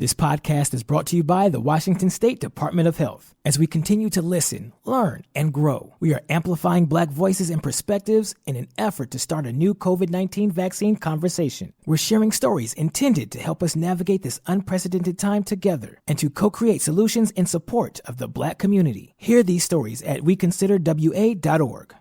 This podcast is brought to you by the Washington State Department of Health. As we continue to listen, learn, and grow, we are amplifying Black voices and perspectives in an effort to start a new COVID-19 vaccine conversation. We're sharing stories intended to help us navigate this unprecedented time together and to co-create solutions in support of the Black community. Hear these stories at weconsiderwa.org.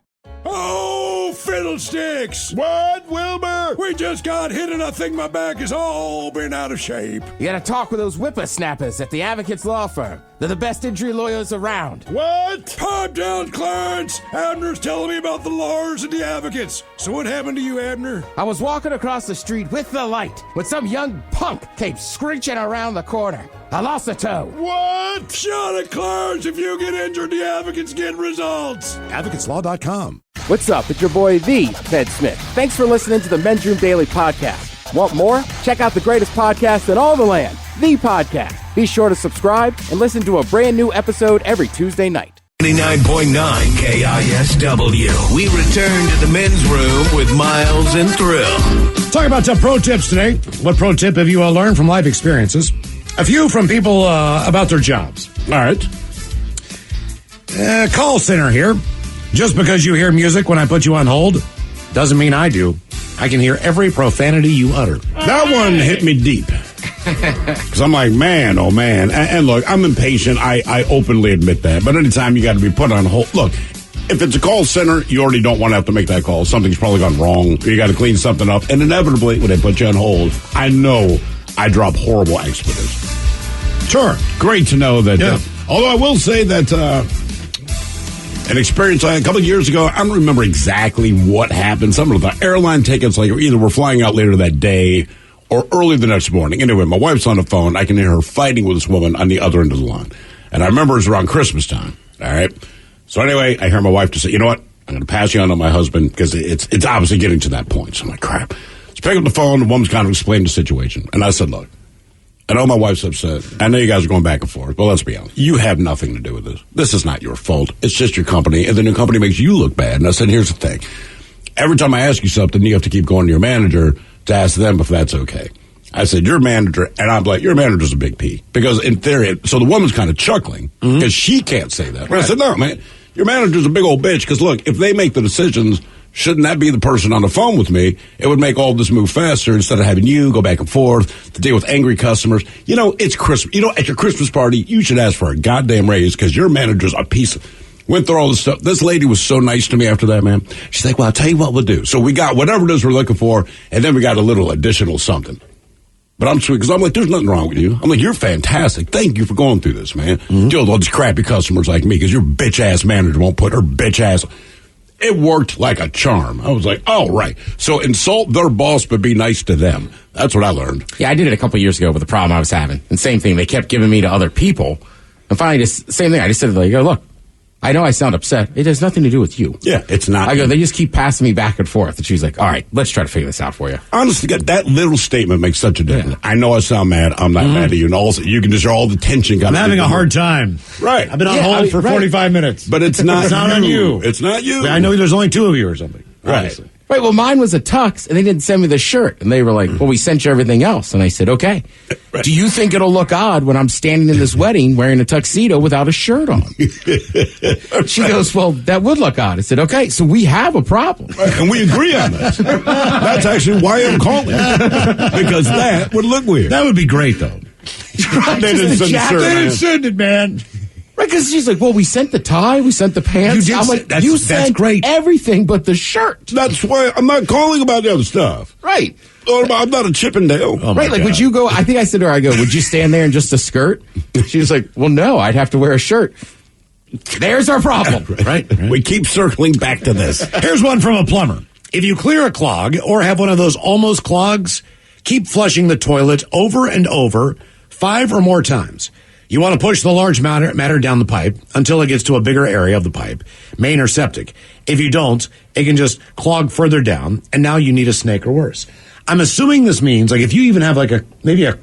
Oh, fiddlesticks! What, Wilbur? We just got hit and I think my back is all been out of shape. You gotta talk with those whippersnappers at the Advocates Law Firm. They're the best injury lawyers around. What? Pipe down, Clarence! Abner's telling me about the lawyers and the advocates. So what happened to you, Abner? I was walking across the street with the light when some young punk came screeching around the corner. I lost a toe. What? Shut it, Clarence! If you get injured, the advocates get results. AdvocatesLaw.com. What's up? It's your boy, the Ted Smith. Thanks for listening to the Men's Room Daily Podcast. Want more? Check out the greatest podcast in all the land, The Podcast. Be sure to subscribe and listen to a brand new episode every Tuesday night. 99.9 KISW. We return to the men's room with Miles and Thrill. Talk about some pro tips today. What pro tip have you learned from life experiences? A few from people about their jobs. All right. Call center here. Just because you hear music when I put you on hold doesn't mean I do. I can hear every profanity you utter. That one hit me deep. Because I'm like, man, oh man. And look, I'm impatient. I openly admit that. But anytime you got to be put on hold. Look, if it's a call center, you already don't want to have to make that call. Something's probably gone wrong. You got to clean something up. And inevitably, when they put you on hold, I know I drop horrible expletives. Sure. Great to know that. Yeah. Although I will say that an experience I had a couple of years ago, I don't remember exactly what happened. Some of the airline tickets, like either we're flying out later that day or early the next morning. Anyway, my wife's on the phone. I can hear her fighting with this woman on the other end of the line. And I remember it was around Christmas time. All right. So anyway, I hear my wife just say, you know what? I'm going to pass you on to my husband because it's obviously getting to that point. So I'm like, crap. So pick up the phone. The woman's kind of explained the situation. And I said, look, I know my wife's upset. I know you guys are going back and forth, but let's be honest. You have nothing to do with this. This is not your fault. It's just your company, and then your company makes you look bad. And I said, here's the thing. Every time I ask you something, you have to keep going to your manager to ask them if that's okay. I said, your manager, and I'm like, your manager's a big P. Because in theory, so the woman's kind of chuckling because she can't say that. Right. I said, no, man, your manager's a big old bitch because, look, if they make the decisions, shouldn't that be the person on the phone with me? It would make all this move faster instead of having you go back and forth to deal with angry customers. You know, it's Christmas. You know, at your Christmas party, you should ask for a goddamn raise because your manager's a piece of... Went through all this stuff. This lady was so nice to me after that, man. She's like, well, I'll tell you what we'll do. So we got whatever it is we're looking for, and then we got a little additional something. But I'm sweet because I'm like, there's nothing wrong with you. I'm like, you're fantastic. Thank you for going through this, man. Deal with all these crappy customers like me because your bitch-ass manager won't put her bitch-ass... It worked like a charm. I was like, oh, right. So insult their boss, but be nice to them. That's what I learned. Yeah, I did it a couple years ago with the problem I was having. And same thing, they kept giving me to other people. And finally, just same thing. I just said, like, look, I know I sound upset. It has nothing to do with you. Yeah, it's not. I go, they just keep passing me back and forth. And she's like, all right, let's try to figure this out for you. Honestly, that little statement makes such a difference. Yeah. I know I sound mad. I'm not mad at you. And also, you can just hear all the tension. I'm having a hard time. Right. I've been on hold for 45 minutes. But it's not It's not on you. It's not you. I know there's only two of you or something. Right. Honestly. Right, well, mine was a tux, and they didn't send me the shirt. And they were like, well, we sent you everything else. And I said, okay. Right. Do you think it'll look odd when I'm standing in this wedding wearing a tuxedo without a shirt on? She goes, well, that would look odd. I said, okay, so we have a problem. Right, and we agree on this. That's actually why I'm calling. Because that would look weird. That would be great, though. Right, they didn't send the shirt, They didn't send it, man. Right, because she's like, well, we sent the tie, we sent the pants. You did I'm like, that's, you that's sent great. everything but the shirt. That's why I'm not calling about the other stuff. Right. I'm not a Chippendale. Oh right, like, God. would you go, I think I said to her, I go, would you stand there in just a skirt? She was like, well, no, I'd have to wear a shirt. There's our problem. Right. We keep circling back to this. Here's one from a plumber. If you clear a clog or have one of those almost clogs, keep flushing the toilet over and over 5 or more times. You want to push the large matter down the pipe until it gets to a bigger area of the pipe, main or septic. If you don't, it can just clog further down, and now you need a snake or worse. I'm assuming this means, like, if you even have, like, maybe a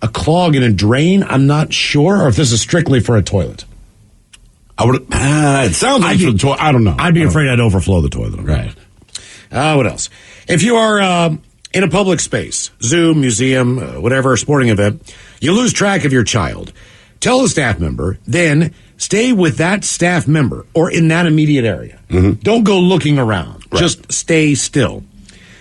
clog in a drain, I'm not sure, or if this is strictly for a toilet. I would. It sounds like for the toilet. I don't know. I'd be afraid I'd overflow the toilet. Right. What else? If you are in a public space, zoo, museum, whatever, sporting event, You lose track of your child. Tell a staff member, then stay with that staff member or in that immediate area. Don't go looking around. Right. Just stay still.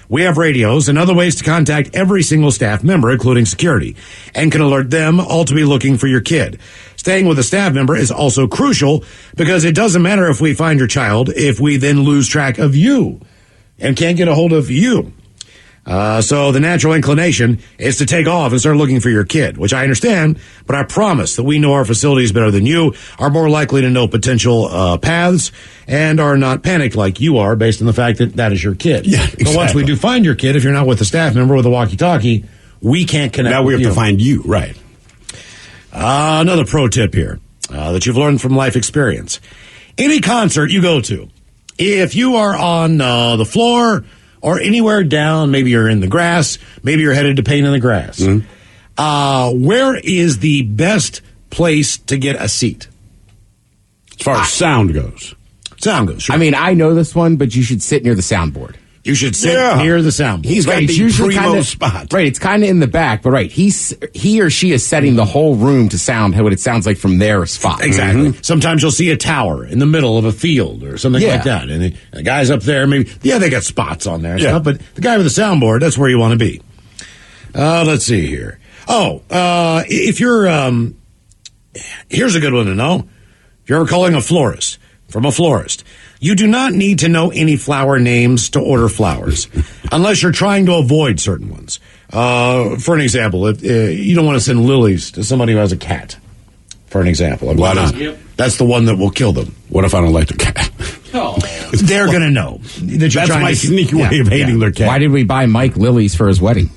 We have radios and other ways to contact every single staff member, including security, and can alert them all to be looking for your kid. Staying with a staff member is also crucial because it doesn't matter if we find your child if we then lose track of you and can't get a hold of you. So the natural inclination is to take off and start looking for your kid, which I understand, but I promise that we know our facilities better than you, are more likely to know potential paths, and are not panicked like you are based on the fact that that is your kid. Yeah, exactly. But once we do find your kid, if you're not with a staff member with a walkie-talkie, we can't connect Now we with have you. to find you, right? Another pro tip here that you've learned from life experience. Any concert you go to, if you are on the floor or anywhere down, maybe you're in the grass, maybe you're headed to paint in the grass, where is the best place to get a seat? As far as sound goes. Sound goes. Sure. I mean, I know this one, but you should sit near the soundboard. You should sit Yeah. near the soundboard. He's got Right, it's the usually primo kinda, spot. Right, it's kind of in the back, but right, he or she is setting the whole room to sound what it sounds like from their spot. Exactly. Sometimes you'll see a tower in the middle of a field or something Yeah. like that. And the guys up there, maybe, they got spots on there and Yeah. stuff, but the guy with the soundboard, that's where you want to be. Let's see here. If you're, here's a good one to know. If you're calling a florist, from a florist, you do not need to know any flower names to order flowers, unless you're trying to avoid certain ones. For an example, if, you don't want to send lilies to somebody who has a cat, for an example. Why not? That's the one that will kill them. What if I don't like the cat? They're going to know that you're That's trying my to sneaky way of hating their cat. Why did we buy Mike lilies for his wedding?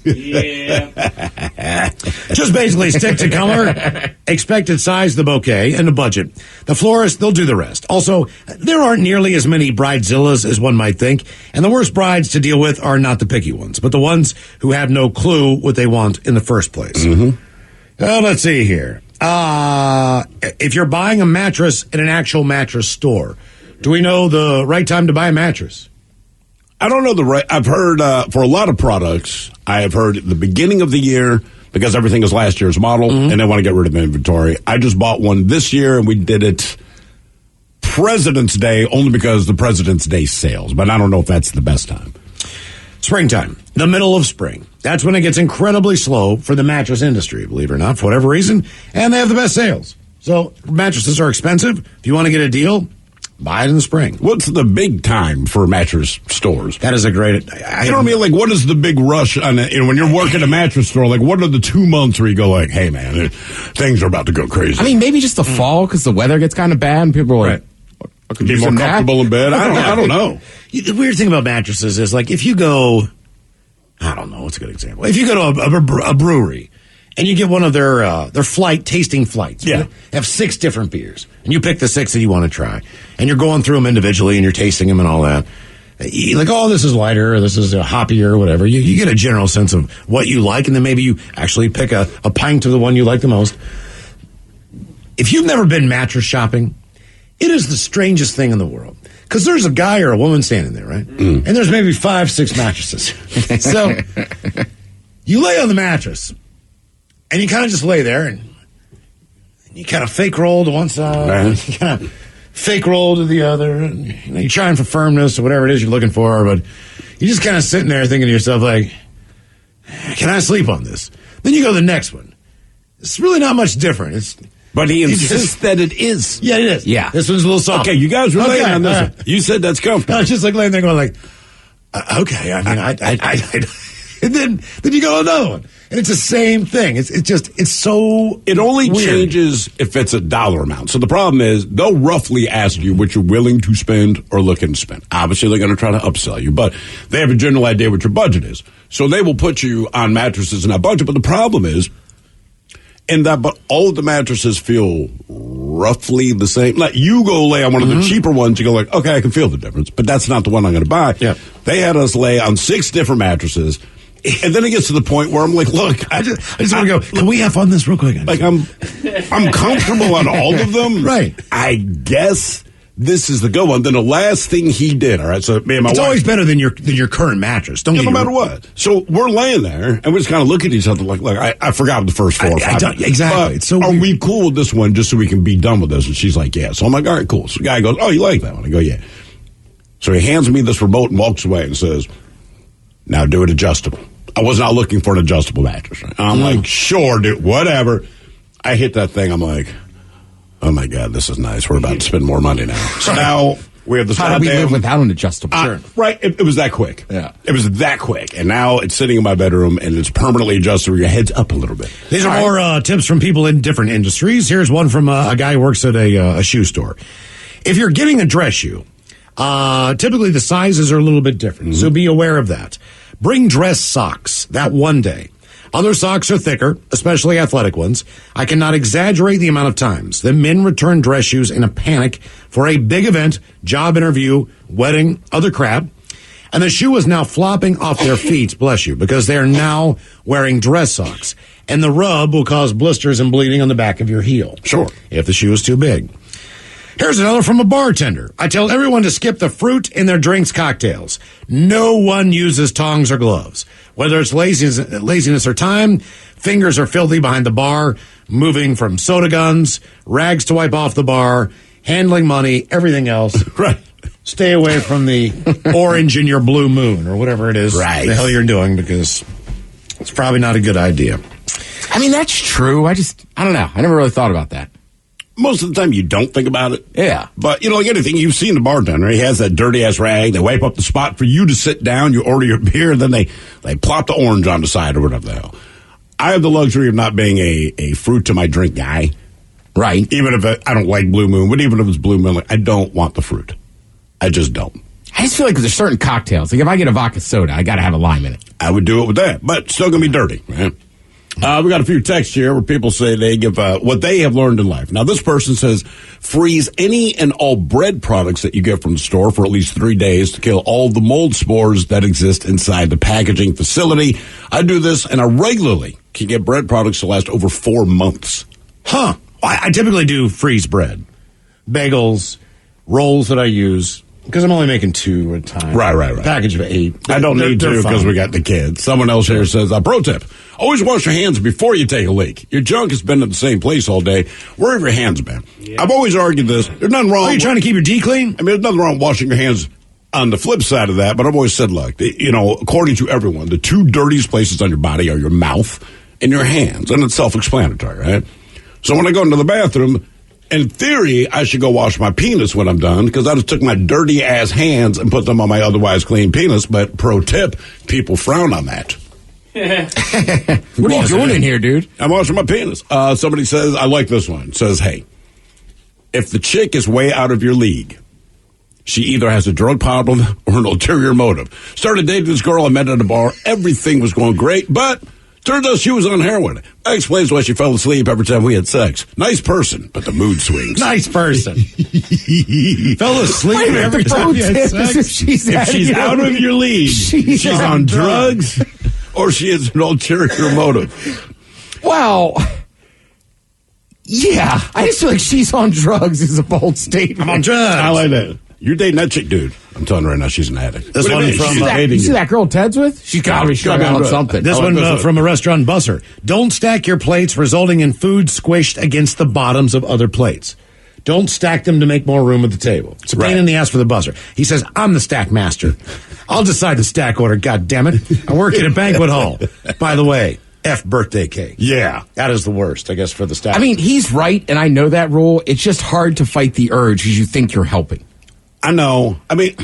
Just basically stick to color, expected size, the bouquet, and the budget. The florist, they'll do the rest. Also, there aren't nearly as many bridezillas as one might think, and the worst brides to deal with are not the picky ones, but the ones who have no clue what they want in the first place. Let's see here. If you're buying a mattress at an actual mattress store, do we know the right time to buy a mattress? I don't know the right. I've heard for a lot of products, I have heard at the beginning of the year because everything is last year's model and they want to get rid of the inventory. I just bought one this year and we did it President's Day only because the President's Day sales, but I don't know if that's the best time. Springtime, the middle of spring. That's when it gets incredibly slow for the mattress industry, believe it or not, for whatever reason, and they have the best sales. So mattresses are expensive. If you want to get a deal, buy it in the spring. What's the big time for mattress stores? That is a great... You know what I mean? Like, what is the big rush on it? When you're working a mattress store, like, what are the 2 months where you go like, hey, man, things are about to go crazy? I mean, maybe just the fall because the weather gets kind of bad and people are like, I could be use more a nap. comfortable in bed. I don't know. The weird thing about mattresses is, like, if you go... I don't know. What's a good example? If you go to a brewery and you get one of their tasting flights. Yeah. They have 6 different beers. And you pick the 6 that you want to try. And you're going through them individually and you're tasting them and all that. You're like, oh, this is lighter, or this is hoppier, or whatever. You get a general sense of what you like, and then maybe you actually pick a pint of the one you like the most. If you've never been mattress shopping, it is the strangest thing in the world. Because there's a guy or a woman standing there, right? And there's maybe 5, 6 mattresses. So you lay on the mattress, and you kind of just lay there, and you kind of fake roll to one side, Right. you kind of fake roll to the other. And, you're trying for firmness or whatever it is you're looking for, but you're just kind of sitting there thinking to yourself, like, can I sleep on this? Then you go to the next one. It's really not much different. But he It's insists just- that it is. Yeah, it is. Yeah. This one's a little soft. Okay, you guys were laying Okay, on this. all right. You said that's comfortable. I was just like laying there going like, okay. I mean, I and then you go another one, and it's the same thing. It's so. It only weird. changes if it's a dollar amount. So the problem is they'll roughly ask you what you're willing to spend or looking to spend. Obviously, they're going to try to upsell you, but they have a general idea what your budget is. So they will put you on mattresses in that budget. But the problem is, but all of the mattresses feel roughly the same. Like you go lay on one of the cheaper ones, you go like, okay, I can feel the difference, but that's not the one I'm going to buy. Yeah. They had us lay on 6 different mattresses. And then it gets to the point where I'm like, look, I just want to go. Can we have on this real quick? like I'm comfortable on all of them. Right. I guess this is the good one. Then the last thing he did, all right, so me and my It's wife, always better than your current mattress. Don't yeah, get no me matter wrong. what. So we're laying there, and we just kind of look at each other like, look, I forgot the first 4 or 5 minutes. Exactly. But It's so are weird. we cool with this one just so we can be done with this? And she's like, yeah. So I'm like, all right, cool. So the guy goes, oh, you like that one? I go, yeah. So he hands me this remote and walks away and says, now do it adjustable. I was not looking for an adjustable mattress. Right? I'm like, sure, dude, whatever. I hit that thing. I'm like, oh my God, this is nice. We're about to spend more money now. So now we have this. How do we live without an adjustable shirt? Right. It was that quick. Yeah. It was that quick. And now it's sitting in my bedroom and it's permanently adjusted where your head's up a little bit. These are more tips from people in different industries. Here's one from a guy who works at a shoe store. If you're getting a dress shoe, typically the sizes are a little bit different, so be aware of that. Bring dress socks that one day. Other socks are thicker, especially athletic ones. I cannot exaggerate the amount of times that men return dress shoes in a panic for a big event, job interview, wedding, other crap. And the shoe is now flopping off their feet, bless you, because they are now wearing dress socks. And the rub will cause blisters and bleeding on the back of your heel. Sure. If the shoe is too big. Here's another from a bartender. I tell everyone to skip the fruit in their drinks cocktails. No one uses tongs or gloves. Whether it's laziness or time, fingers are filthy behind the bar, moving from soda guns, rags to wipe off the bar, handling money, everything else. Right. Stay away from the orange in your blue moon or whatever it is Right. the hell you're doing, because it's probably not a good idea. I mean, that's true. I don't know. I never really thought about that. Most of the time you don't think about it. Yeah. But, like anything, you've seen the bartender. He has that dirty-ass rag. They wipe up the spot for you to sit down. You order your beer, and then they plop the orange on the side or whatever the hell. I have the luxury of not being a fruit to my drink guy. Right. Even if I don't like Blue Moon, but even if it's Blue Moon, I don't want the fruit. I just don't. I just feel like there's certain cocktails. Like if I get a vodka soda, I got to have a lime in it. I would do it with that, but still going to be dirty, right? We got a few texts here where people say they give what they have learned in life. Now, this person says, freeze any and all bread products that you get from the store for at least 3 days to kill all the mold spores that exist inside the packaging facility. I do this, and I regularly can get bread products to last over 4 months. Huh. I typically do freeze bread, bagels, rolls that I use, because I'm only making 2 at a time. Right. Package of 8. I don't need to because fine. we got the kids. Someone else here says, pro tip, always wash your hands before you take a leak. Your junk has been in the same place all day. Where have your hands been? Yeah. I've always argued this. There's nothing wrong. Are you trying to keep your D clean? I mean, there's nothing wrong with washing your hands on the flip side of that, but I've always said, look, according to everyone, the 2 dirtiest places on your body are your mouth and your hands, and it's self-explanatory, right? So when I go into the bathroom, in theory, I should go wash my penis when I'm done, because I just took my dirty-ass hands and put them on my otherwise clean penis, but pro tip, people frown on that. What are you doing in here, dude? I'm washing my penis. Somebody says, I like this one. It says, hey, if the chick is way out of your league, she either has a drug problem or an ulterior motive. Started dating this girl I met at a bar. Everything was going great, but turns out she was on heroin. That explains why she fell asleep every time we had sex. Nice person, but the mood swings. Nice person. Fell asleep every time you had sex. If she's Out of your league. She's on drugs or she has an ulterior motive. Well, yeah. I just feel like she's on drugs is a bold statement. I'm on drugs. I like that. You're dating that chick, dude. I'm telling you right now, she's an addict. This What do you one mean? from, She's You see dating that girl Ted's with? She's got to be struggling on something. This I one like this one. from a restaurant busser. Don't stack your plates, resulting in food squished against the bottoms of other plates. Don't stack them to make more room at the table. It's a pain Right. in the ass for the busser. He says, I'm the stack master. I'll decide the stack order, God damn it. I work at a banquet hall. By the way, F birthday cake. Yeah. That is the worst, I guess, for the stack. I mean, he's right, and I know that rule. It's just hard to fight the urge because you think you're helping. I know. I mean,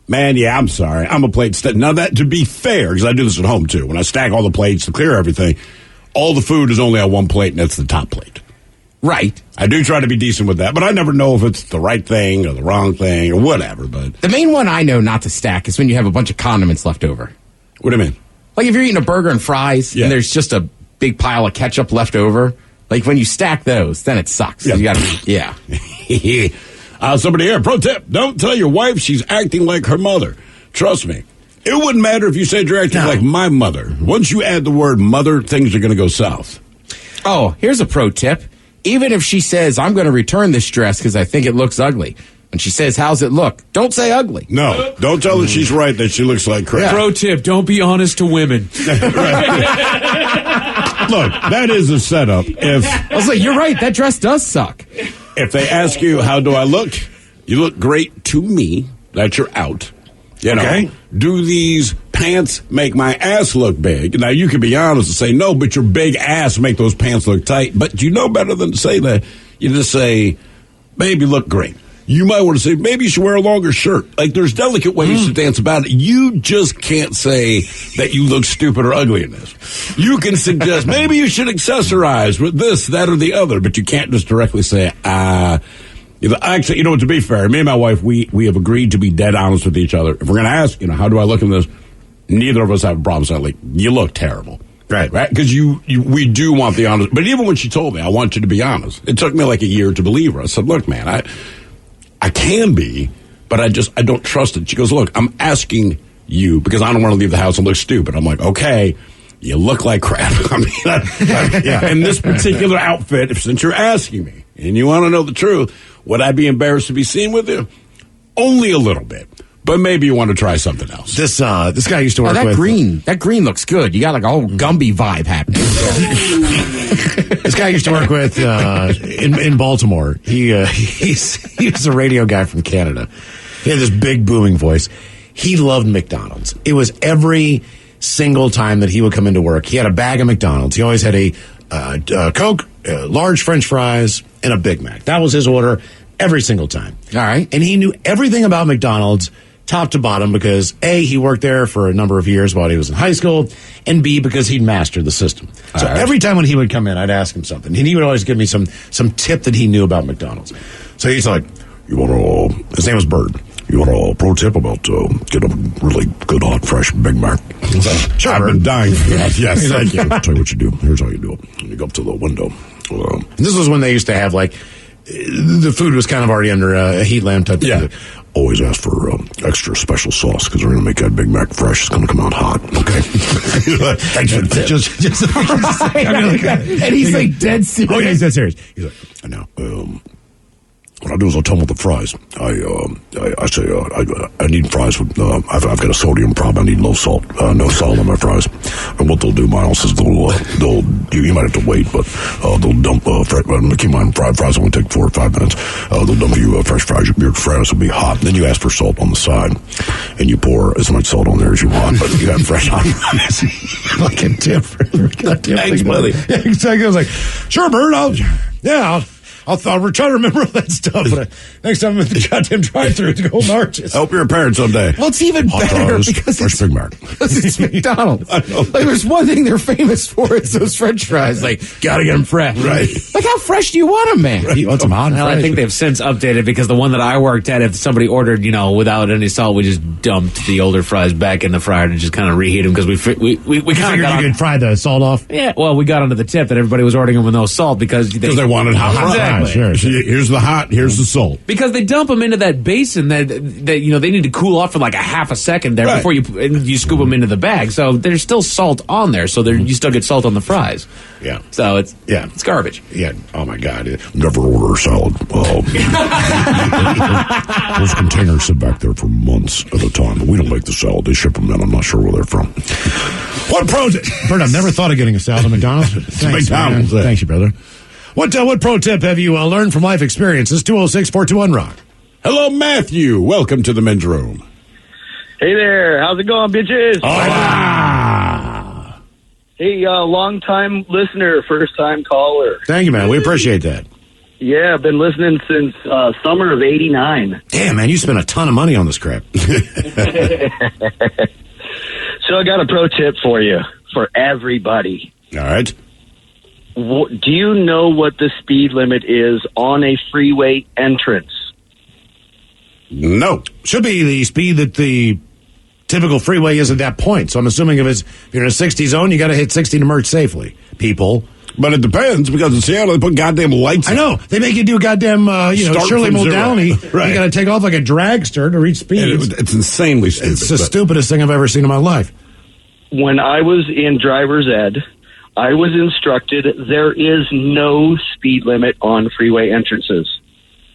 man, yeah, I'm sorry. I'm a plate stack. Now, that to be fair, because I do this at home, too. When I stack all the plates to clear everything, all the food is only on one plate, and that's the top plate. Right. I do try to be decent with that, but I never know if it's the right thing or the wrong thing or whatever. But The main one I know not to stack is when you have a bunch of condiments left over. what do you mean? Like if you're eating a burger and fries Yeah. and there's just a big pile of ketchup left over, like when you stack those, then it sucks. Yeah. You gotta, yeah. Somebody here, pro tip, don't tell your wife she's acting like her mother. Trust me. It wouldn't matter if you said you're acting like my mother. Once you add the word mother, things are going to go south. Oh, here's a pro tip. Even if she says, I'm going to return this dress because I think it looks ugly, When she says, how's it look? Don't say ugly. No, don't tell her she's right that she looks like crap. Pro tip, don't be honest to women. Look, that is a setup. I was like, you're right. That dress does suck. If they ask you, how do I look? You look great to me. That you're out. You know, Okay. Do these pants make my ass look big? Now, you can be honest and say, no, but your big ass make those pants look tight. But you know better than to say that. You just say, babe, you look great. You might want to say, maybe you should wear a longer shirt. Like, there's delicate ways to dance about it. You just can't say that you look stupid or ugly in this. You can suggest, maybe you should accessorize with this, that, or the other, but you can't just directly say, actually, to be fair, me and my wife, we have agreed to be dead honest with each other. If we're going to ask, how do I look in this? Neither of us have a problem saying, like, you look terrible. Right? Because we do want the honest. But even when she told me, I want you to be honest, it took me like a year to believe her. I said, look, man, I can be, but I don't trust it. She goes, look, I'm asking you because I don't want to leave the house and look stupid. I'm like, okay, you look like crap. I mean, yeah. In this particular outfit, since you're asking me and you want to know the truth, would I be embarrassed to be seen with you? Only a little bit. But maybe you want to try something else. This guy used to work with... That green looks good. You got like a whole Gumby vibe happening. This guy I used to work with in Baltimore. He was a radio guy from Canada. He had this big booming voice. He loved McDonald's. It was every single time that he would come into work. He had a bag of McDonald's. He always had a Coke, large French fries, and a Big Mac. That was his order every single time. All right. And he knew everything about McDonald's top to bottom because A, he worked there for a number of years while he was in high school, and B, because he'd mastered the system. So every time when he would come in, I'd ask him something, and he would always give me some tip that he knew about McDonald's. So he's like, his name was Bird. You want a pro tip about get a really good, hot, fresh Big Mac? Like, sure, I've been dying for that. Yes, thank you. I'll tell you what you do. Here's how you do it. You go up to the window. And this was when they used to have, like, the food was kind of already under a heat lamp type of thing. Always ask for extra special sauce because we're going to make that Big Mac fresh. It's going to come out hot. Okay. Thanks for the tip. And he's like dead serious. Oh, yeah, he's dead serious. He's like, I know. What I do is I'll tell them with the fries. I say I need fries with I've got a sodium problem. I need no salt on my fries. And what they'll do, Miles, is they'll you might have to wait, but they'll dump keep in mind fries only take 4 or 5 minutes. They'll dump you fresh fries. Your fries will be hot. And then you ask for salt on the side, and you pour as much salt on there as you want. But you have fresh hot fries. Like a tip. Thanks, buddy. Yeah, exactly. I was like, sure, Bird. I'll try to remember all that stuff. But next time I'm at the goddamn drive-thru to go Arches. I hope you're a parent someday. Well, it's even better because fresh Big Mac. It's McDonald's. I know. Like, there's one thing they're famous for. It's those French fries. Like, gotta get them fresh. Right. Like, how fresh do you want them, man? Right. You want some hot and Well, fresh? I think they've since updated because the one that I worked at, if somebody ordered, without any salt, we just dumped the older fries back in the fryer to just kind of reheat them because we kind of figured got you could fry the salt off. Yeah, well, we got onto the tip that everybody was ordering them with no salt because they wanted hot fries. Exactly. Here's the hot, here's the salt. Because they dump them into that basin that they need to cool off for like a half a second there before you scoop them into the bag. So there's still salt on there, so you still get salt on the fries. Yeah. So it's garbage. Yeah. Oh my God. Never order a salad. Those containers sit back there for months at a time. But we don't make the salad. They ship them in. I'm not sure where they're from. What pro tip? Bird, I've never thought of getting a salad at McDonald's. Thanks, McDonald's. man. Thanks, you brother. What pro tip have you learned from life experiences? 206-421-ROCK. Hello, Matthew. Welcome to the men's room. Hey there. How's it going, bitches? Hola. Hey, long-time listener, first-time caller. Thank you, man. We appreciate that. Yeah, I've been listening since summer of '89. Damn, man, you spent a ton of money on this crap. So I got a pro tip for you, for everybody. All right. Do you know what the speed limit is on a freeway entrance? No. Should be the speed that the typical freeway is at that point. So I'm assuming if you're in a 60 zone, you got to hit 60 to merge safely, people. But it depends because in Seattle they put goddamn lights. I know they make you do goddamn Shirley Muldowney. Right. You got to take off like a dragster to reach speed. It's insanely stupid. It's the stupidest thing I've ever seen in my life. When I was in driver's ed, I was instructed there is no speed limit on freeway entrances.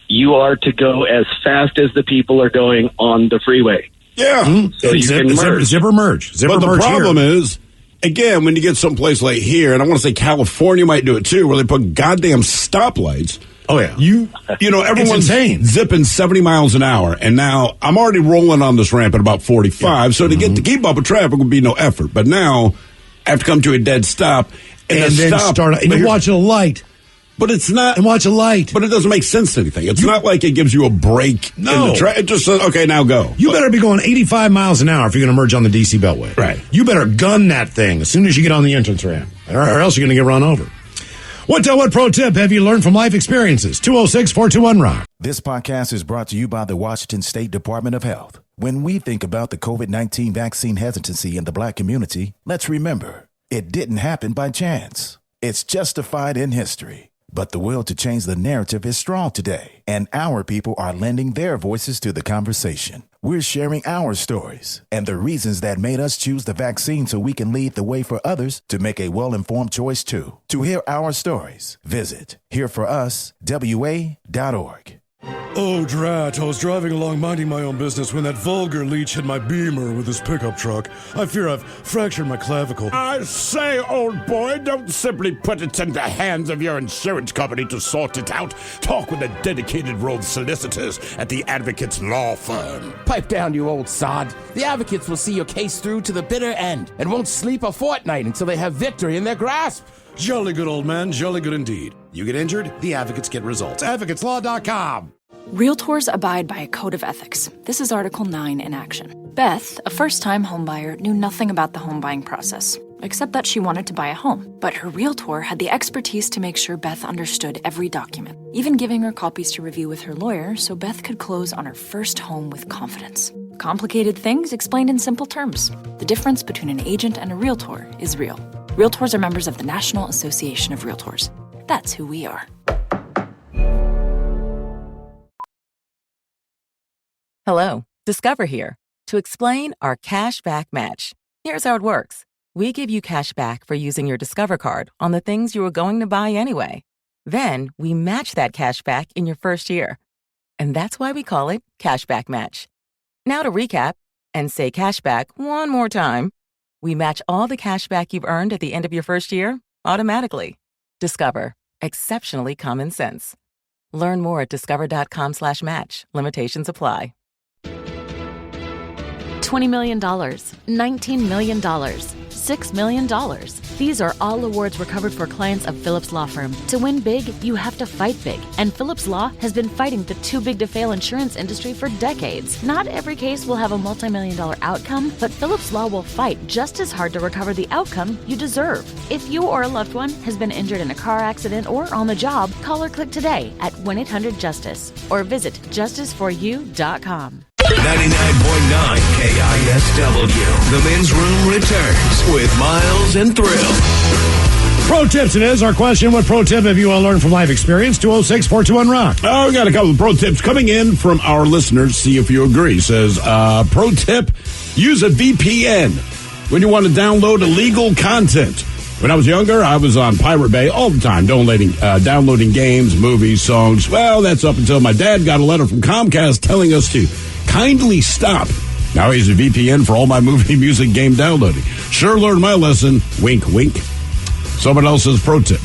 you are to go as fast as the people are going on the freeway. Yeah. So you can merge. Zipper merge. But the problem is, again, when you get someplace like here, and I want to say California might do it too, where they put goddamn stoplights. Oh, yeah. You know, everyone's zipping 70 miles an hour, and now I'm already rolling on this ramp at about 45, so to keep up with traffic would be no effort. But now I have to come to a dead stop, and then start, and you're watching a light. But it's not. And watch a light. But it doesn't make sense to anything. It's not like it gives you a break. No. It just says, okay, now go. You better be going 85 miles an hour if you're going to merge on the DC Beltway. Right. You better gun that thing as soon as you get on the entrance ramp, or else you're going to get run over. What pro tip have you learned from life experiences? 206-421-ROCK. This podcast is brought to you by the Washington State Department of Health. When we think about the COVID-19 vaccine hesitancy in the Black community, let's remember, it didn't happen by chance. It's justified in history. But the will to change the narrative is strong today, and our people are lending their voices to the conversation. We're sharing our stories and the reasons that made us choose the vaccine so we can lead the way for others to make a well-informed choice too. To hear our stories, visit hereforuswa.org. Oh, drat. I was driving along minding my own business when that vulgar leech hit my Beamer with his pickup truck. I fear I've fractured my clavicle. I say, old boy, don't simply put it in the hands of your insurance company to sort it out. Talk with a dedicated row of solicitors at the Advocates Law Firm. Pipe down, you old sod. The Advocates will see your case through to the bitter end and won't sleep a fortnight until they have victory in their grasp. Jolly good, old man. Jolly good indeed. You get injured, the Advocates get results. AdvocatesLaw.com. Realtors abide by a code of ethics. This is Article 9 in action. Beth, a first-time homebuyer, knew nothing about the home buying process, except that she wanted to buy a home. But her realtor had the expertise to make sure Beth understood every document, even giving her copies to review with her lawyer so Beth could close on her first home with confidence. Complicated things explained in simple terms. The difference between an agent and a realtor is real. Realtors are members of the National Association of Realtors. That's who we are. Hello, Discover here to explain our cash back match. Here's how it works. We give you cash back for using your Discover card on the things you were going to buy anyway. Then we match that cash back in your first year. And that's why we call it Cashback Match. Now to recap and say cashback one more time. We match all the cash back you've earned at the end of your first year automatically. Discover. Exceptionally common sense. Learn more at discover.com/match. Limitations apply. $20 million, $19 million, $6 million. These are all awards recovered for clients of Phillips Law Firm. To win big, you have to fight big. And Phillips Law has been fighting the too-big-to-fail insurance industry for decades. Not every case will have a multi-million-dollar outcome, but Phillips Law will fight just as hard to recover the outcome you deserve. If you or a loved one has been injured in a car accident or on the job, call or click today at 1-800-JUSTICE or visit justiceforyou.com. 99.9 KISW. The Men's Room returns with Miles and Thrill. Pro tips it is. Our question, what pro tip have you all learned from life experience? 206-421-ROCK. Oh, we got a couple of pro tips coming in from our listeners. See if you agree. Says, pro tip, use a VPN when you want to download illegal content. When I was younger, I was on Pirate Bay all the time, downloading games, movies, songs. Well, that's up until my dad got a letter from Comcast telling us to kindly stop. Now he's a VPN for all my movie, music, game downloading. Sure learned my lesson. Wink, wink. Someone else's pro tip.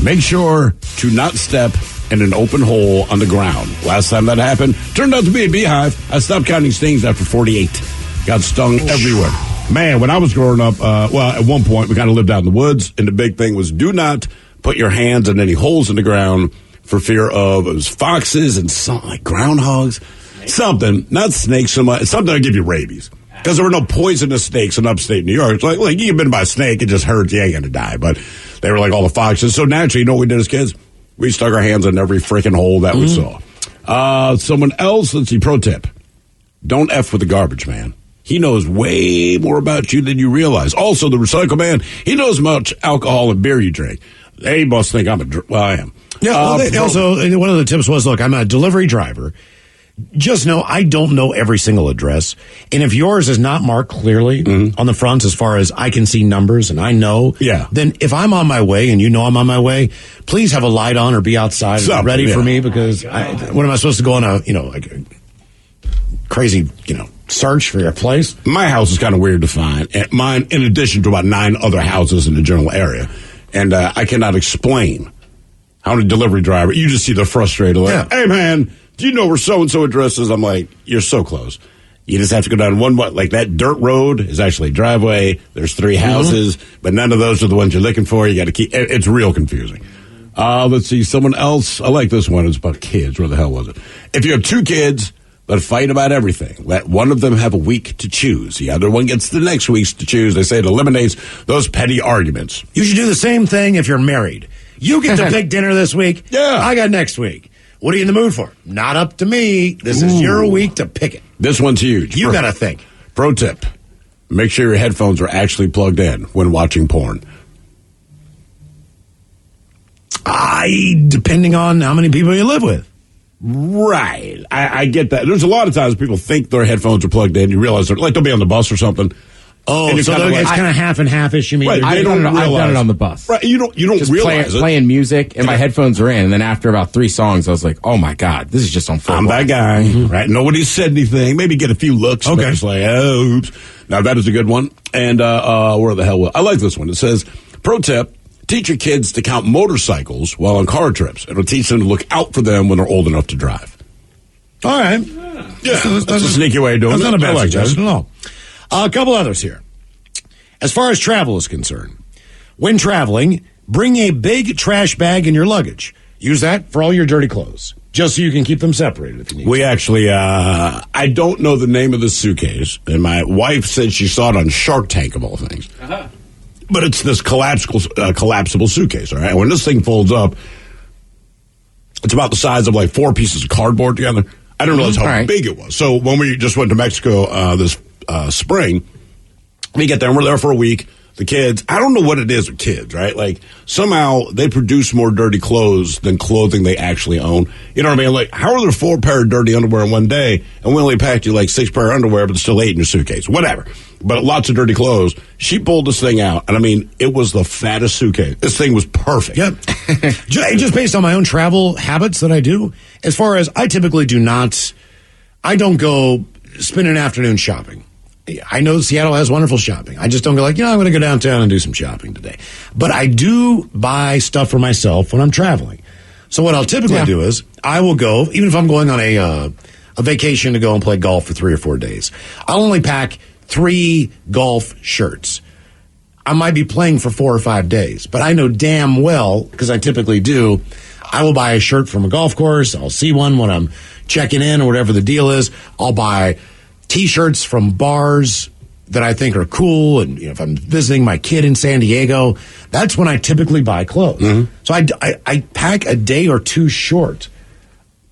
Make sure to not step in an open hole on the ground. Last time that happened, turned out to be a beehive. I stopped counting stings after 48. Got stung everywhere. Man, when I was growing up, at one point, we kind of lived out in the woods, and the big thing was do not put your hands in any holes in the ground for fear of it was foxes and something like groundhogs. Something, not snakes so much, something that give you rabies. Because there were no poisonous snakes in upstate New York. It's like you get bitten by a snake, it just hurts, you ain't going to die. But they were like all the foxes. So naturally, you know what we did as kids? We stuck our hands in every freaking hole that we saw. Someone else, let's see, pro tip. Don't F with the garbage man. He knows way more about you than you realize. Also, the recycle man, he knows how much alcohol and beer you drink. They must think I am. Yeah, also, one of the tips was, look, I'm a delivery driver. just know I don't know every single address. And if yours is not marked clearly on the fronts as far as I can see numbers and I know, then if I'm on my way and you know I'm on my way, please have a light on or be outside ready for me, because what am I supposed to go on a crazy, search for your place? My house is kind of weird to find. Mine, in addition to about 9 other houses in the general area. And I cannot explain how a delivery driver, you just see the frustrated, like, hey, man, do you know where so-and-so address is? I'm like, you're so close. You just have to go down one, like that dirt road is actually a driveway. There's 3 houses, but none of those are the ones you're looking for. You got to keep, it's real confusing. Let's see, someone else, I like this one. It's about kids. Where the hell was it? If you have 2 kids that fight about everything, let one of them have a week to choose. The other one gets the next week to choose. They say it eliminates those petty arguments. You should do the same thing if you're married. You get to pick dinner this week. Yeah. I got next week. What are you in the mood for? Not up to me. This is your week to pick it. This one's huge. You got to think. Pro tip. Make sure your headphones are actually plugged in when watching porn. Depending on how many people you live with. Right. I get that. There's a lot of times people think their headphones are plugged in. You realize they'll be on the bus or something. Oh, so it's kind of half and half-ish. You mean? Right, I've done it on the bus. Right, you don't just realize playing music, and my headphones are in, and then after about 3 songs, I was like, oh my God, this is just on full. I'm that guy, right? Nobody said anything. Maybe get a few looks. Okay. It's like, oh, oops. Now, that is a good one. And where the hell I like this one. It says, pro tip, teach your kids to count motorcycles while on car trips. It'll teach them to look out for them when they're old enough to drive. All right. Yeah, that's a sneaky way of doing it. That's not a bad suggestion at all. A couple others here. As far as travel is concerned, when traveling, bring a big trash bag in your luggage. Use that for all your dirty clothes, just so you can keep them separated if you need to. We actually, I don't know the name of the suitcase, and my wife said she saw it on Shark Tank, of all things. But it's this collapsible suitcase, all right? When this thing folds up, it's about the size of like 4 pieces of cardboard together. I didn't realize how big it was. So when we just went to Mexico this spring, we get there and we're there for a week. The kids, I don't know what it is with kids, right? Like somehow they produce more dirty clothes than clothing they actually own. You know what I mean? Like, how are there 4 pair of dirty underwear in one day and we only packed you like 6 pair of underwear, but there's still 8 in your suitcase? Whatever. But lots of dirty clothes. She pulled this thing out, and I mean, it was the fattest suitcase. This thing was perfect. Yep. Just based on my own travel habits that I do, as far as I typically I don't go spend an afternoon shopping. I know Seattle has wonderful shopping. I just don't go like, I'm going to go downtown and do some shopping today. But I do buy stuff for myself when I'm traveling. So what I'll typically do is I will go, even if I'm going on a vacation to go and play golf for 3 or 4 days, I'll only pack 3 golf shirts. I might be playing for 4 or 5 days, but I know damn well, because I typically do, I will buy a shirt from a golf course. I'll see one when I'm checking in or whatever the deal is. I'll buy T-shirts from bars that I think are cool, and if I'm visiting my kid in San Diego, that's when I typically buy clothes. So I pack a day or 2 short,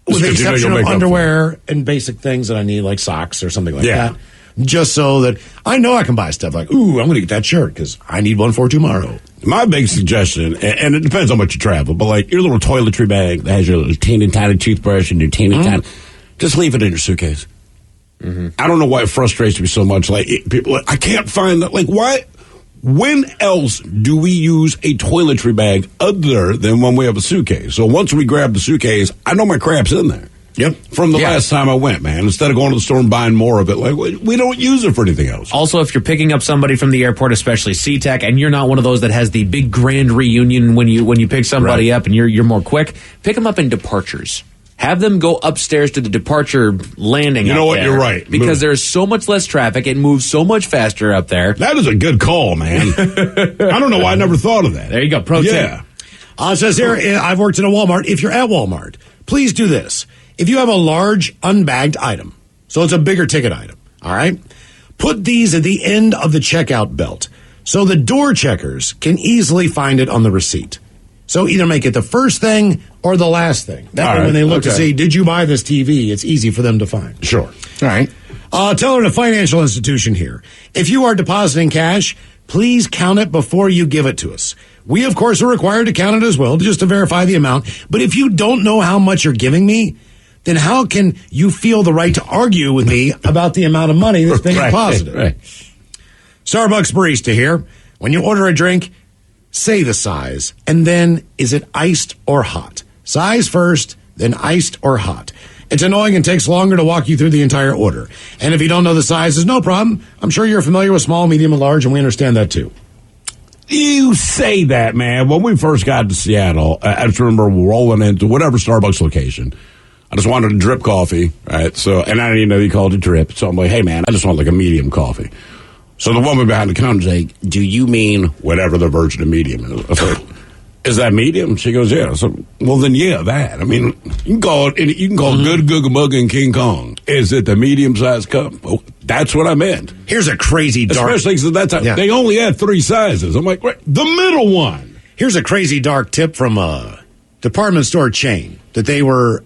with the exception of underwear and basic things that I need, like socks or something like that, just so that I know I can buy stuff like, ooh, I'm going to get that shirt because I need one for tomorrow. My big suggestion, and it depends on how much you travel, but like your little toiletry bag that has your little teeny tiny toothbrush and your teeny tiny, just leave it in your suitcase. I don't know why it frustrates me so much. Like people, I can't find that. Like, why? When else do we use a toiletry bag other than when we have a suitcase? So once we grab the suitcase, I know my crap's in there. Yep. From the last time I went, man. Instead of going to the store and buying more of it, like we don't use it for anything else. Also, if you're picking up somebody from the airport, especially SeaTac, and you're not one of those that has the big grand reunion when you pick somebody up and you're more quick, pick them up in departures. Have them go upstairs to the departure landing. You know what? You're right. Because there's so much less traffic. It moves so much faster up there. That is a good call, man. I don't know why I never thought of that. There you go. Pro tip. It says here, I've worked in a Walmart. If you're at Walmart, please do this. If you have a large unbagged item, so it's a bigger ticket item, all right, put these at the end of the checkout belt so the door checkers can easily find it on the receipt. So either make it the first thing or the last thing. That way when they look to see, did you buy this TV, it's easy for them to find. Sure. All right. Teller to financial institution here. If you are depositing cash, please count it before you give it to us. We, of course, are required to count it as well, just to verify the amount. But if you don't know how much you're giving me, then how can you feel the right to argue with me about the amount of money that's being deposited? Right. Starbucks barista here. When you order a drink, say the size, and then is it iced or hot? Size first, then iced or hot. It's annoying and takes longer to walk you through the entire order. And if you don't know the sizes, no problem. I'm sure you're familiar with small, medium, and large, and we understand that too. You say that, man. When we first got to Seattle, I just remember rolling into whatever Starbucks location. I just wanted a drip coffee, right? So, and I didn't even know you called it drip. So I'm like, hey, man, I just want like a medium coffee. So the woman behind the counter is like, do you mean whatever the version of medium is? I said, is that medium? She goes, yeah. So, well, then, yeah, that. I mean, you can call it Good Googa Mugga and King Kong. Is it the medium-sized cup? Well, that's what I meant. Here's a crazy dark... Especially because that's they only had 3 sizes. I'm like, wait, the middle one. Here's a crazy dark tip from a department store chain that they were...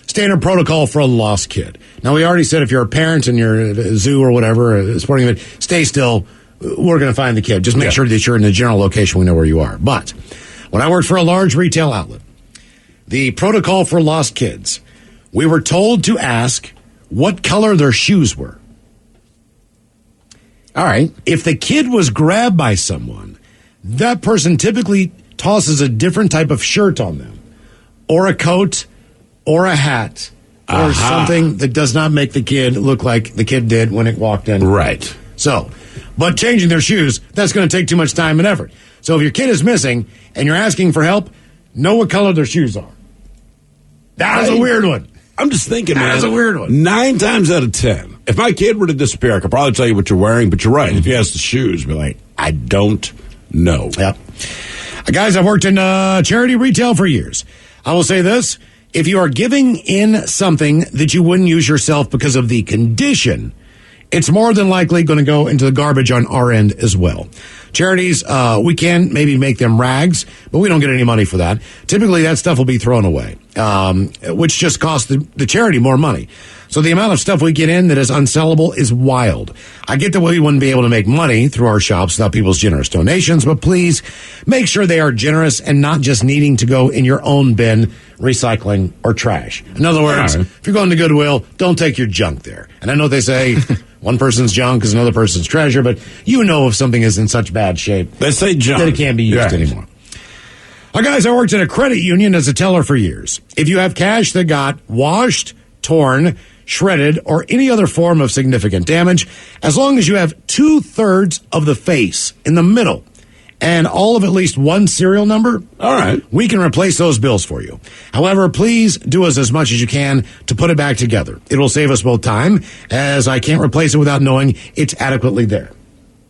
Standard protocol for a lost kid. Now, we already said if you're a parent and you're at a zoo or whatever, a sporting event, stay still. We're going to find the kid. Just make sure that you're in the general location. We know where you are. But when I worked for a large retail outlet, the protocol for lost kids, we were told to ask what color their shoes were. All right. If the kid was grabbed by someone, that person typically tosses a different type of shirt on them, or a coat, or a hat, or something that does not make the kid look like the kid did when it walked in. Right. So, but changing their shoes, that's going to take too much time and effort. So if your kid is missing and you're asking for help, know what color their shoes are. That is a weird one. I'm just thinking, man. That's a weird one. 9 times out of 10, if my kid were to disappear, I could probably tell you what you're wearing, but you're right. If you ask the shoes, be like, I don't know. Yep. Guys, I've worked in charity retail for years. I will say this. If you are giving in something that you wouldn't use yourself because of the condition, it's more than likely going to go into the garbage on our end as well. Charities, we can maybe make them rags, but we don't get any money for that. Typically, that stuff will be thrown away, which just costs the charity more money. So the amount of stuff we get in that is unsellable is wild. I get that we wouldn't be able to make money through our shops without people's generous donations, but please make sure they are generous and not just needing to go in your own bin, recycling, or trash. In other words, if you're going to Goodwill, don't take your junk there. And I know they say one person's junk is another person's treasure, but you know if something is in such bad shape they say junk, that it can't be used anymore. Guys, I worked in a credit union as a teller for years. If you have cash that got washed, torn, shredded, or any other form of significant damage, as long as you have 2/3 of the face in the middle and all of at least one serial number, all right, we can replace those bills for you. However, please do us as much as you can to put it back together. It will save us both time, as I can't replace it without knowing it's adequately there.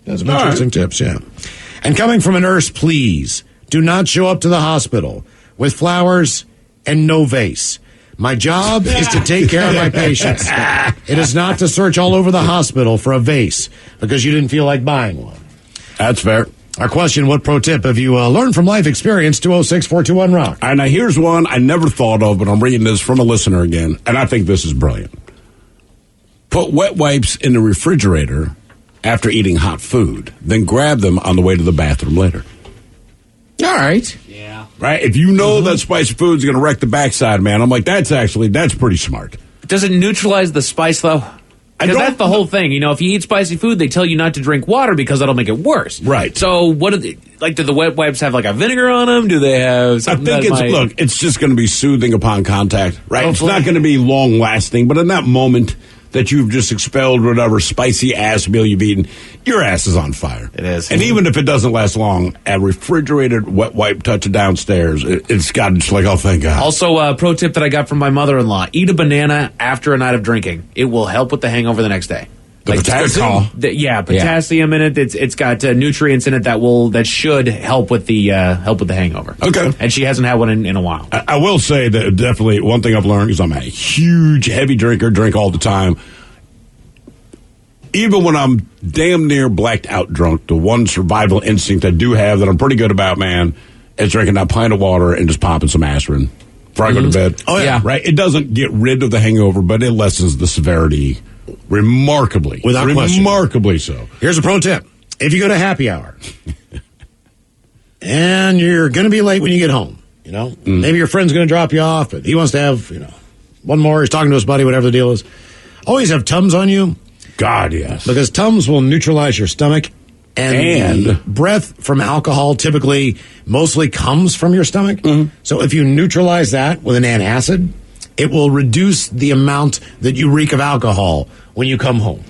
That's some interesting tips, yeah. And coming from a nurse, please do not show up to the hospital with flowers and no vase. My job is to take care of my patients. It is not to search all over the hospital for a vase because you didn't feel like buying one. That's fair. Our question, what pro tip have you learned from life experience? 206-421-ROCK. And now here's one I never thought of, but I'm reading this from a listener again, and I think this is brilliant. Put wet wipes in the refrigerator after eating hot food, then grab them on the way to the bathroom later. All right. Yeah. Right? If you know that spicy food's going to wreck the backside, man, I'm like, that's pretty smart. Does it neutralize the spice, though? Because that's the whole thing. You know, if you eat spicy food, they tell you not to drink water because that'll make it worse. Right. So what do they, like, do the wet wipes have like a vinegar on them? Do they have something I think look, it's just going to be soothing upon contact, right? Hopefully. It's not going to be long lasting, but in that moment that you've just expelled whatever spicy ass meal you've eaten, your ass is on fire. It is. And even if it doesn't last long, a refrigerated wet wipe touching downstairs, it's got just like, oh, thank God. Also, a pro tip that I got from my mother-in-law, eat a banana after a night of drinking. It will help with the hangover the next day. The potassium? Potassium in it. It's got nutrients in it that should help with the hangover. Okay. And she hasn't had one in a while. I will say that definitely one thing I've learned is I'm a huge heavy drinker, drink all the time. Even when I'm damn near blacked out drunk, the one survival instinct I do have that I'm pretty good about, man, is drinking that pint of water and just popping some aspirin before I go to bed. Oh, yeah. Right? It doesn't get rid of the hangover, but it lessens the severity remarkably. Without question. Remarkably so. Here's a pro tip. If you go to happy hour and you're going to be late when you get home, You know, maybe your friend's going to drop you off, but he wants to have, one more. He's talking to his buddy, whatever the deal is. Always have Tums on you. God, yes. Because Tums will neutralize your stomach. And breath from alcohol typically mostly comes from your stomach. So if you neutralize that with an antacid, it will reduce the amount that you reek of alcohol when you come home.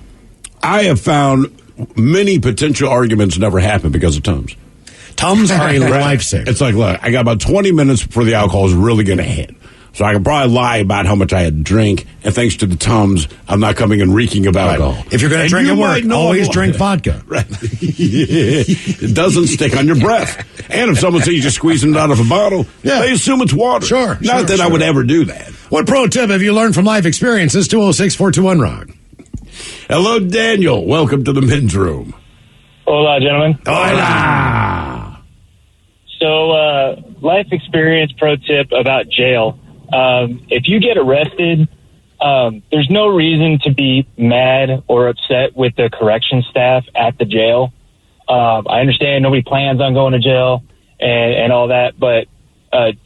I have found many potential arguments never happen because of Tums. Tums are a lifesaver. It's like, look, I got about 20 minutes before the alcohol is really going to hit. So I can probably lie about how much I had to drink, and thanks to the Tums, I'm not coming in reeking of alcohol. Right. If you're going to drink at work, always drink vodka. Right. It doesn't stick on your breath. And if someone sees you just squeezing it out of a bottle, they assume it's water. Not that I would ever do that. What pro tip have you learned from life experiences? 206-421-ROCK. Hello, Daniel. Welcome to the men's room. Hola, gentlemen. Hola. So, life experience pro tip about jail. If you get arrested, there's no reason to be mad or upset with the correction staff at the jail. I understand nobody plans on going to jail and all that, but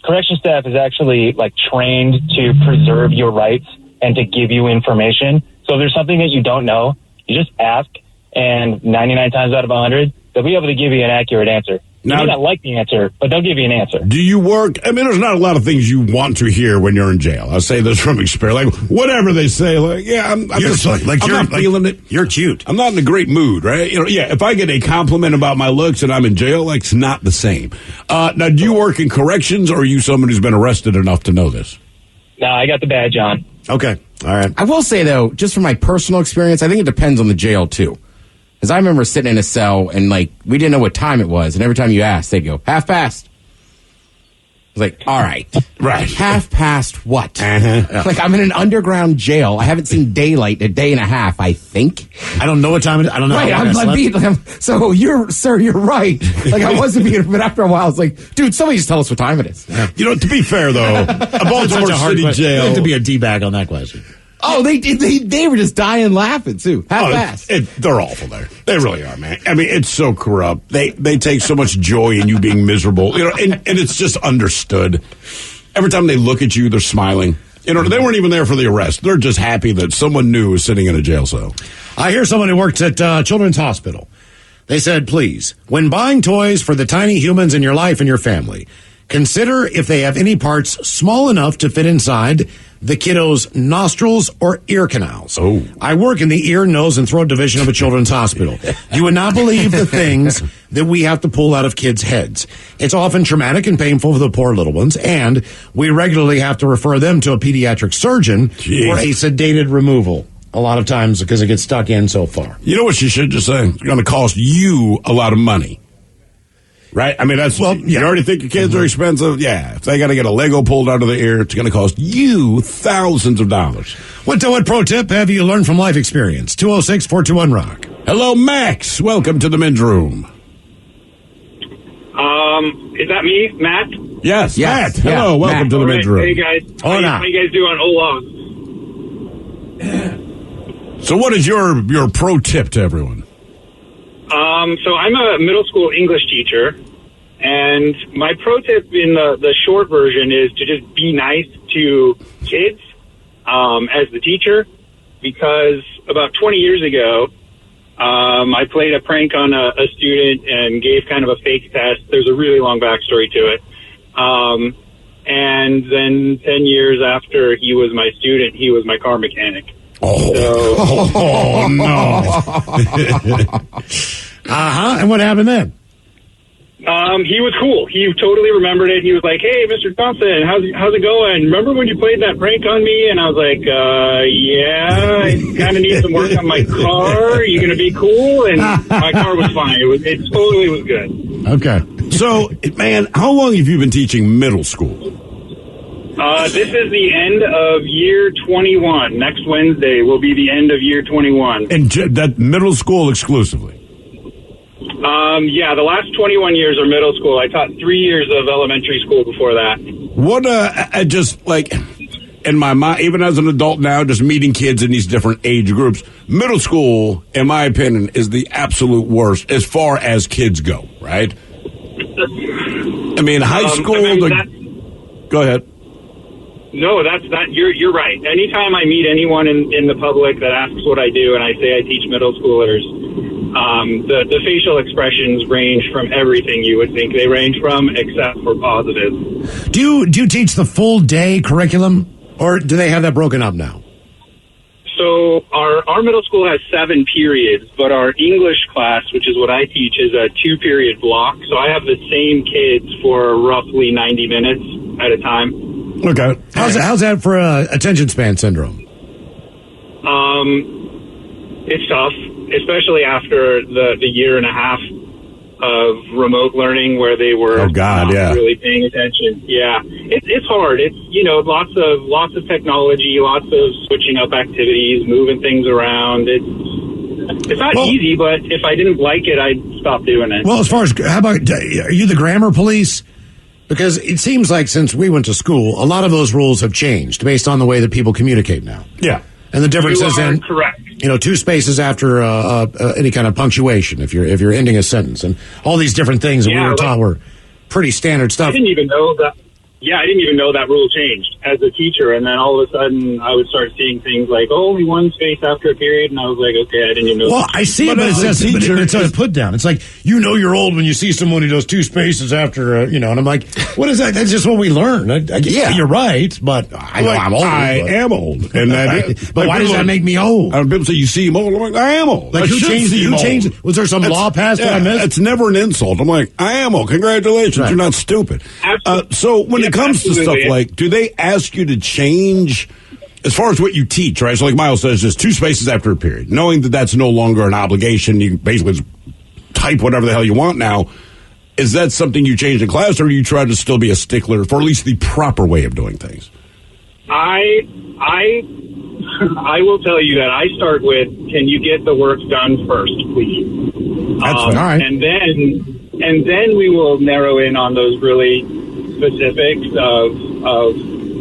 correction staff is actually like trained to preserve your rights and to give you information. So if there's something that you don't know, you just ask, and 99 times out of 100, they'll be able to give you an accurate answer. You may not like the answer, but they'll give you an answer. Do you work? I mean, there's not a lot of things you want to hear when you're in jail. I'll say this from experience. Like, whatever they say, like, yeah, I'm just I'm not feeling it. You're cute. I'm not in a great mood, right? If I get a compliment about my looks and I'm in jail, like, it's not the same. Now, do you work in corrections, or are you someone who's been arrested enough to know this? No, I got the badge on. Okay. All right. I will say, though, just from my personal experience, I think it depends on the jail, too. Because I remember sitting in a cell and, we didn't know what time it was. And every time you asked, they'd go, 1:30. I was like, all right. Right. 1:30 what? I'm in an underground jail. I haven't seen daylight in a day and a half, I think. I don't know what time it is. I don't know. Right. So you're right. I wasn't being, but after a while, I was like, dude, somebody just tell us what time it is. Yeah. To be fair, though, a Baltimore City jail. You have to be a D-bag on that question. Oh, they were just dying laughing, too. They're awful there. They really are, man. I mean, it's so corrupt. They take so much joy in you being miserable. And it's just understood. Every time they look at you, they're smiling. They weren't even there for the arrest. They're just happy that someone new is sitting in a jail cell. I hear someone who worked at Children's Hospital. They said, please, when buying toys for the tiny humans in your life and your family, consider if they have any parts small enough to fit inside the kiddos' nostrils or ear canals. Oh. I work in the ear, nose, and throat division of a children's hospital. You would not believe the things that we have to pull out of kids' heads. It's often traumatic and painful for the poor little ones, and we regularly have to refer them to a pediatric surgeon for a sedated removal. A lot of times because it gets stuck in so far. You know what she should just say? It's going to cost you a lot of money. Right? I mean, you already think your kids are expensive? Yeah. If they got to get a Lego pulled out of the ear, it's going to cost you thousands of dollars. What pro tip have you learned from life experience? 206-421-ROCK. Hello, Max. Welcome to the men's room. Is that me, Matt? Yes. Matt. Hello. Welcome to the men's room. Hey, guys. How you guys doing? Hola. So what is your pro tip to everyone? So I'm a middle school English teacher, and my pro tip in the short version is to just be nice to kids as the teacher, because about 20 years ago, I played a prank on a student and gave kind of a fake test. There's a really long backstory to it. And then 10 years after he was my student, he was my car mechanic. Oh no. And what happened then? He was cool. He totally remembered it. He was like, "Hey, Mr. Thompson, how's it going? Remember when you played that prank on me?" And I was like, "Yeah, I kind of need some work on my car. Are you going to be cool?" And my car was fine. It totally was good. Okay. So, man, how long have you been teaching middle school? This is the end of year 21. Next Wednesday will be the end of year 21. And that middle school exclusively? Yeah, the last 21 years are middle school. I taught 3 years of elementary school before that. What, I just, like, in my mind, even as an adult now, just meeting kids in these different age groups, middle school, in my opinion, is the absolute worst as far as kids go, right? I mean, high school... Go ahead. No, you're right. Anytime I meet anyone in the public that asks what I do, and I say I teach middle schoolers, the facial expressions range from everything you would think they range from, except for positive. Do you teach the full day curriculum, or do they have that broken up now? So our middle school has 7 periods, but our English class, which is what I teach, is a 2-period block. So I have the same kids for roughly 90 minutes at a time. Okay. How's that for attention span syndrome? It's tough, especially after the year and a half of remote learning where they were not really paying attention. Yeah, it's hard. It's lots of technology, lots of switching up activities, moving things around. It's not easy, but if I didn't like it, I'd stop doing it. Well, as far as how about are you the grammar police? Because it seems like since we went to school, a lot of those rules have changed based on the way that people communicate now. Yeah. And the difference is in correct. 2 spaces after any kind of punctuation if you're ending a sentence, and all these different things that we were taught were pretty standard stuff. I didn't even know that. Yeah, I didn't even know that rule changed as a teacher, and then all of a sudden I would start seeing things like only 1 space after a period, and I was like, okay, I didn't even know. Well, I see it, but it says it's a put down. It's like you're old when you see someone who does 2 spaces after and I'm like, what is that? That's just what we learn. Yeah, you're right, but I know I'm old. I am old, and but why does that make me old? People say you seem old. I'm like, I am old. Like who changed it? Was there some law passed that I missed? It's never an insult. I'm like, I am old. Congratulations, you're not stupid. So when it comes to stuff like, do they ask you to change as far as what you teach, right? So like Miles says, just 2 spaces after a period, knowing that that's no longer an obligation. You basically just type whatever the hell you want now. Is that something you change in class, or do you try to still be a stickler for at least the proper way of doing things? I will tell you that I start with, can you get the work done first, please? That's all right. And then we will narrow in on those really specifics of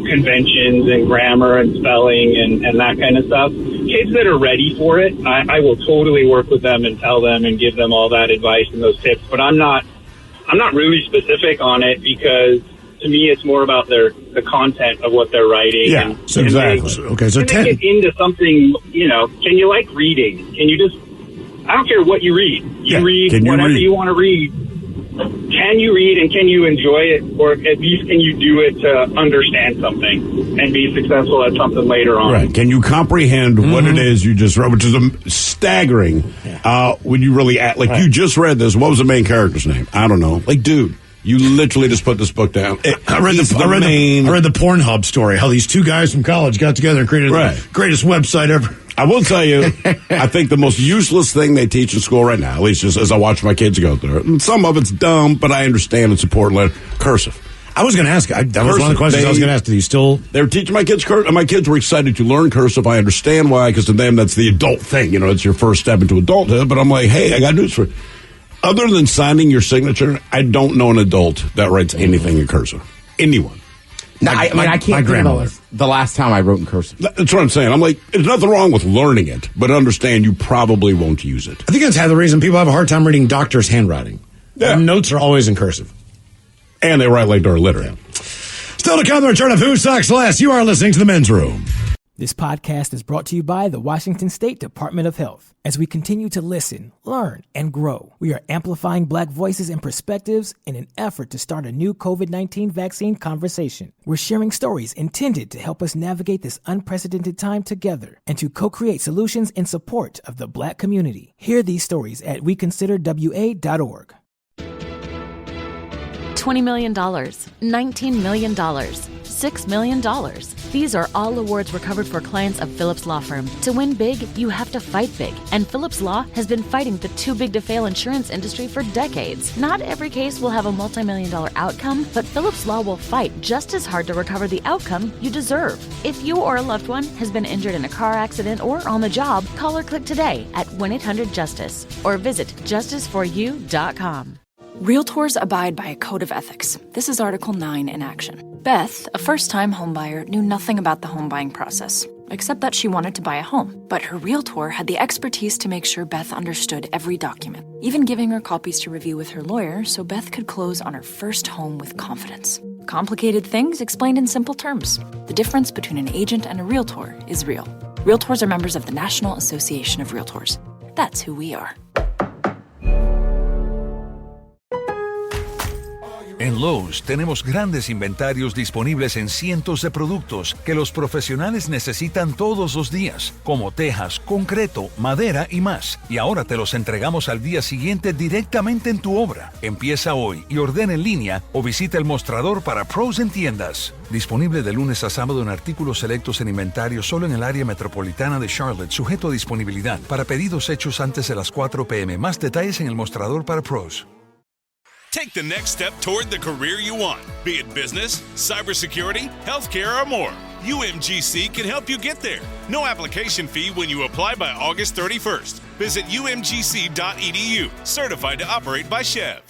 conventions and grammar and spelling and that kind of stuff. Kids that are ready for it, I will totally work with them and tell them and give them all that advice and those tips. But I'm not really specific on it, because to me it's more about the content of what they're writing. Yeah, exactly. So can they get into something? Can you like reading? Can you just? I don't care what you read. You read whatever you want to read. Can you read, and can you enjoy it, or at least can you do it to understand something and be successful at something later on? Right. Can you comprehend what it is you just read, which is staggering when you really act. Like, you just read this. What was the main character's name? I don't know. Like, dude, you literally just put this book down. I read the Pornhub story, how these 2 guys from college got together and created the greatest website ever. I will tell you, I think the most useless thing they teach in school right now, at least just as I watch my kids go through it, and some of it's dumb, but I understand it's important, cursive. I was going to ask, that was one of the questions I was going to ask. Do you still? They were teaching my kids cursive. My kids were excited to learn cursive. I understand why, because to them that's the adult thing. It's your first step into adulthood. But I'm like, hey, I got news for you. Other than signing your signature, I don't know an adult that writes anything in cursive. Anyone. No, I can't remember the last time I wrote in cursive. That's what I'm saying. I'm like, there's nothing wrong with learning it, but understand you probably won't use it. I think that's half the reason people have a hard time reading doctors' handwriting. Yeah. Notes are always in cursive. And they write like they're illiterate. Yeah. Still to come, the return of Who Sucks Less. You are listening to The Men's Room. This podcast is brought to you by the Washington State Department of Health. As we continue to listen, learn, and grow, we are amplifying Black voices and perspectives in an effort to start a new COVID-19 vaccine conversation. We're sharing stories intended to help us navigate this unprecedented time together and to co-create solutions in support of the Black community. Hear these stories at weconsiderwa.org. $20 million, $19 million, $6 million. These are all awards recovered for clients of Phillips Law Firm. To win big, you have to fight big. And Phillips Law has been fighting the too-big-to-fail insurance industry for decades. Not every case will have a multi-million-dollar outcome, but Phillips Law will fight just as hard to recover the outcome you deserve. If you or a loved one has been injured in a car accident or on the job, call or click today at 1-800-JUSTICE or visit justiceforyou.com. Realtors abide by a code of ethics. This is Article 9 in action. Beth, a first-time homebuyer, knew nothing about the home buying process, except that she wanted to buy a home. But her realtor had the expertise to make sure Beth understood every document, even giving her copies to review with her lawyer so Beth could close on her first home with confidence. Complicated things explained in simple terms. The difference between an agent and a realtor is real. Realtors are members of the National Association of Realtors. That's who we are. En Lowe's tenemos grandes inventarios disponibles en cientos de productos que los profesionales necesitan todos los días, como tejas, concreto, madera y más. Y ahora te los entregamos al día siguiente directamente en tu obra. Empieza hoy y ordena en línea o visita el mostrador para pros en tiendas. Disponible de lunes a sábado en artículos selectos en inventario solo en el área metropolitana de Charlotte, sujeto a disponibilidad. Para pedidos hechos antes de las 4 p.m. Más detalles en el mostrador para pros. Take the next step toward the career you want, be it business, cybersecurity, healthcare, or more. UMGC can help you get there. No application fee when you apply by August 31st. Visit umgc.edu, certified to operate by Chev.